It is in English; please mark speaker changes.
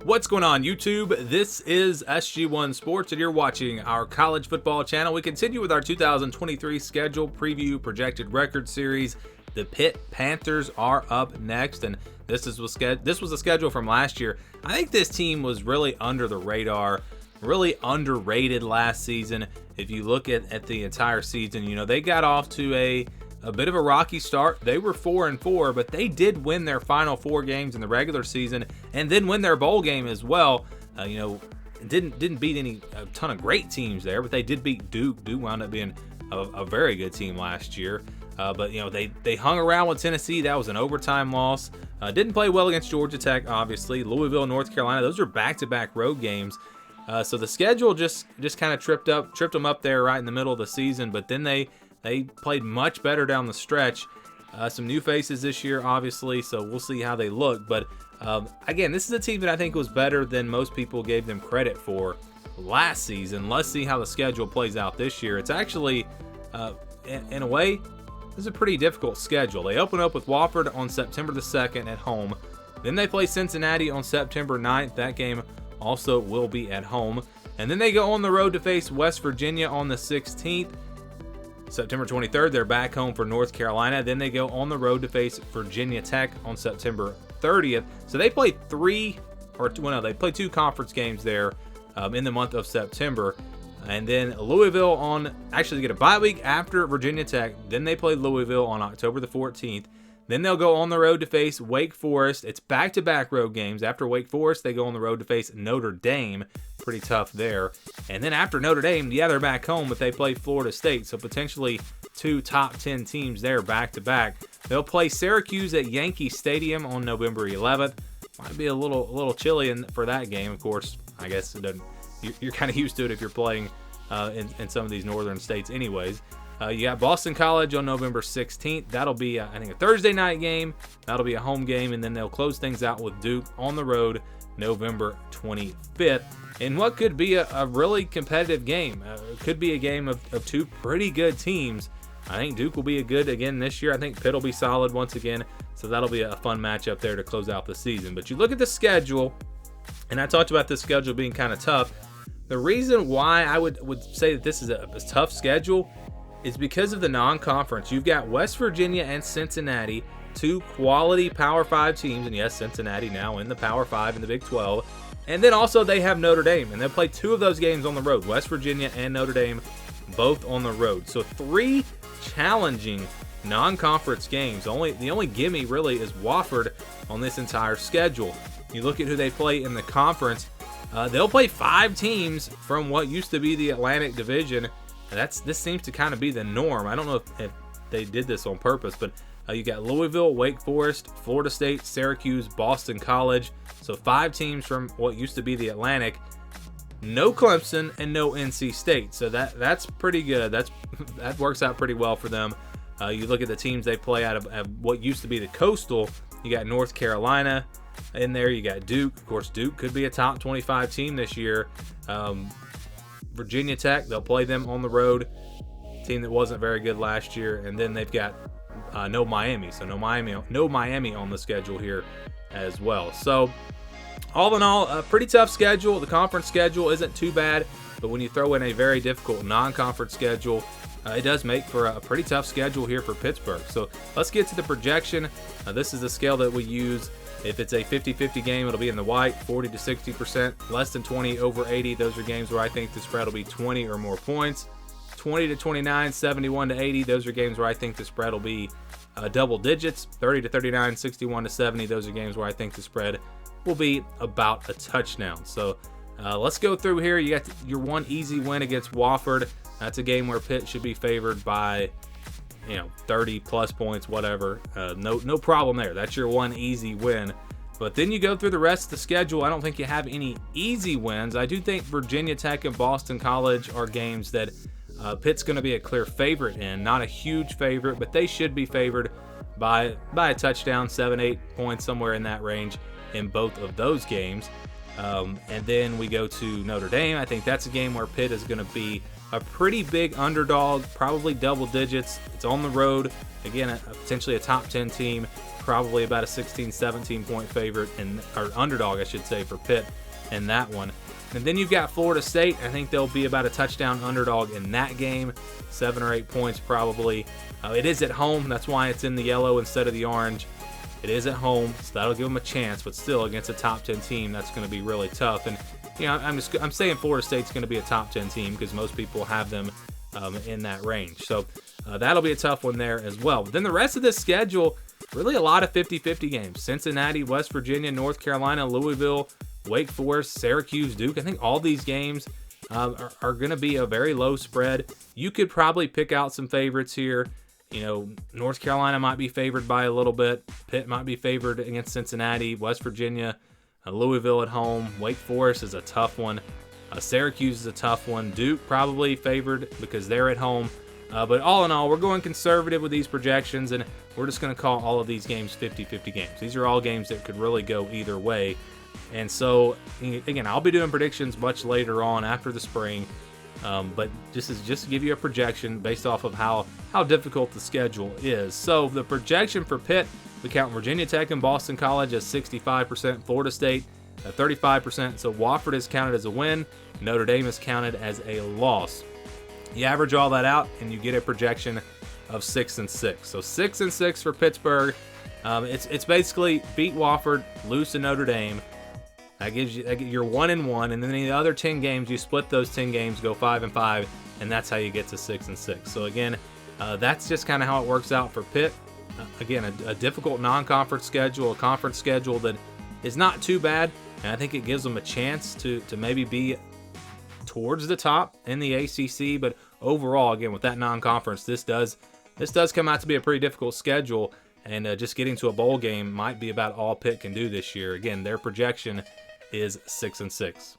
Speaker 1: What's going on, YouTube? This is SG1 Sports, and you're watching our college football channel. We continue with our 2023 schedule preview projected record series. The Pitt Panthers are up next, and this was a schedule from last year. I think this team was really under the radar, really underrated last season. If you look at the entire season, they got off to a bit of a rocky start. They were 4-4, but they did win their final 4 games in the regular season and then win their bowl game as well. Didn't beat a ton of great teams there, but they did beat Duke. Duke wound up being a very good team last year. But they hung around with Tennessee. That was an overtime loss. Didn't play well against Georgia Tech, obviously. Louisville, North Carolina. Those are back-to-back road games. So the schedule just kind of tripped them up there right in the middle of the season. But then they played much better down the stretch. Some new faces this year, obviously, so we'll see how they look. But again, this is a team that I think was better than most people gave them credit for last season. Let's see how the schedule plays out this year. It's actually, in a way, this is a pretty difficult schedule. They open up with Wofford on September the 2nd at home. Then they play Cincinnati on September 9th. That game also will be at home. And then they go on the road to face West Virginia on the 16th. September 23rd, they're back home for North Carolina. Then they go on the road to face Virginia Tech on September 30th. So they play 2 conference games there in the month of September. And then Louisville they get a bye week after Virginia Tech. Then they play Louisville on October the 14th. Then they'll go on the road to face Wake Forest. It's back-to-back road games. After Wake Forest, they go on the road to face Notre Dame. Pretty tough there. And then after Notre Dame, they're back home, but they play Florida State. So potentially 2 top 10 teams there back-to-back. They'll play Syracuse at Yankee Stadium on November 11th. Might be a little chilly for that game, of course. I guess it doesn't. You're kind of used to it if you're playing in some of these northern states anyways. You got Boston College on November 16th. That'll be, I think, a Thursday night game. That'll be a home game, and then they'll close things out with Duke on the road November 25th. In what could be a really competitive game. It could be a game of 2 pretty good teams. I think Duke will be good again this year. I think Pitt will be solid once again. So that'll be a fun matchup there to close out the season. But you look at the schedule, and I talked about this schedule being kind of tough. The reason why I would say that this is a tough schedule is because of the non-conference. You've got West Virginia and Cincinnati, 2 quality Power 5 teams. And yes, Cincinnati now in the Power 5 in the Big 12. And then also they have Notre Dame, and they'll play 2 of those games on the road. West Virginia and Notre Dame, both on the road. So 3 challenging non-conference games. The only gimme really is Wofford on this entire schedule. You look at who they play in the conference. They'll play 5 teams from what used to be the Atlantic Division. This seems to kind of be the norm. I don't know if they did this on purpose, but you got Louisville, Wake Forest, Florida State, Syracuse, Boston College. So 5 teams from what used to be the Atlantic. No Clemson and no NC State. So that's pretty good. That works out pretty well for them. You look at the teams they play out of what used to be the Coastal. You got North Carolina in there. You got Duke. Of course, Duke could be a top 25 team this year. Virginia Tech, they'll play them on the road. Team that wasn't very good last year. And then they've got no Miami. So no Miami on the schedule here as well. So all in all, a pretty tough schedule. The conference schedule isn't too bad, but when you throw in a very difficult non-conference schedule, it does make for a pretty tough schedule here for Pittsburgh. So let's get to the projection. This is the scale that we use. If it's a 50-50 game, it'll be in the white, 40 to 60%, less than 20, over 80. Those are games where I think the spread will be 20 or more points. 20 to 29, 71 to 80. Those are games where I think the spread will be double digits. 30 to 39, 61 to 70. Those are games where I think the spread will be about a touchdown. So let's go through here. You got your one easy win against Wofford. That's a game where Pitt should be favored by 30 plus points, whatever. No problem there. That's your one easy win. But then you go through the rest of the schedule. I don't think you have any easy wins. I do think Virginia Tech and Boston College are games that Pitt's going to be a clear favorite in. Not a huge favorite, but they should be favored by a touchdown, 7-8 points, somewhere in that range in both of those games. And then we go to Notre Dame. I think that's a game where Pitt is going to be a pretty big underdog, probably double digits. It's on the road. Again, potentially a top 10 team, probably about a 16, 17 point favorite, or underdog, I should say, for Pitt in that one. And then you've got Florida State. I think they'll be about a touchdown underdog in that game, 7 or 8 points probably. It is at home. That's why it's in the yellow instead of the orange. It is at home, so that'll give them a chance, but still against a top 10 team, that's going to be really tough. And I'm saying Florida State's going to be a top 10 team because most people have them in that range. So that'll be a tough one there as well. But then the rest of this schedule, really a lot of 50-50 games. Cincinnati, West Virginia, North Carolina, Louisville, Wake Forest, Syracuse, Duke. I think all these games are going to be a very low spread. You could probably pick out some favorites here. North Carolina might be favored by a little bit. Pitt might be favored against Cincinnati. West Virginia, Louisville at home. Wake Forest is a tough one. Syracuse is a tough one. Duke probably favored because they're at home. But all in all, we're going conservative with these projections, and we're just going to call all of these games 50-50 games. These are all games that could really go either way. And so, again, I'll be doing predictions much later on after the spring. But this is just to give you a projection based off of how difficult the schedule is. So the projection for Pitt, we count Virginia Tech and Boston College as 65%, Florida State at 35%. So Wofford is counted as a win. Notre Dame is counted as a loss. You average all that out, and you get a projection of 6-6. So 6-6 for Pittsburgh. It's basically beat Wofford, lose to Notre Dame. That gives you're 1-1, and then the other 10 games, you split those 10 games, go 5-5, and that's how you get to 6-6. So again, that's just kind of how it works out for Pitt. Again, a difficult non-conference schedule, a conference schedule that is not too bad, and I think it gives them a chance to maybe be towards the top in the ACC. But overall, again, with that non-conference, this does come out to be a pretty difficult schedule, and just getting to a bowl game might be about all Pitt can do this year. Again, their projection is 6-6.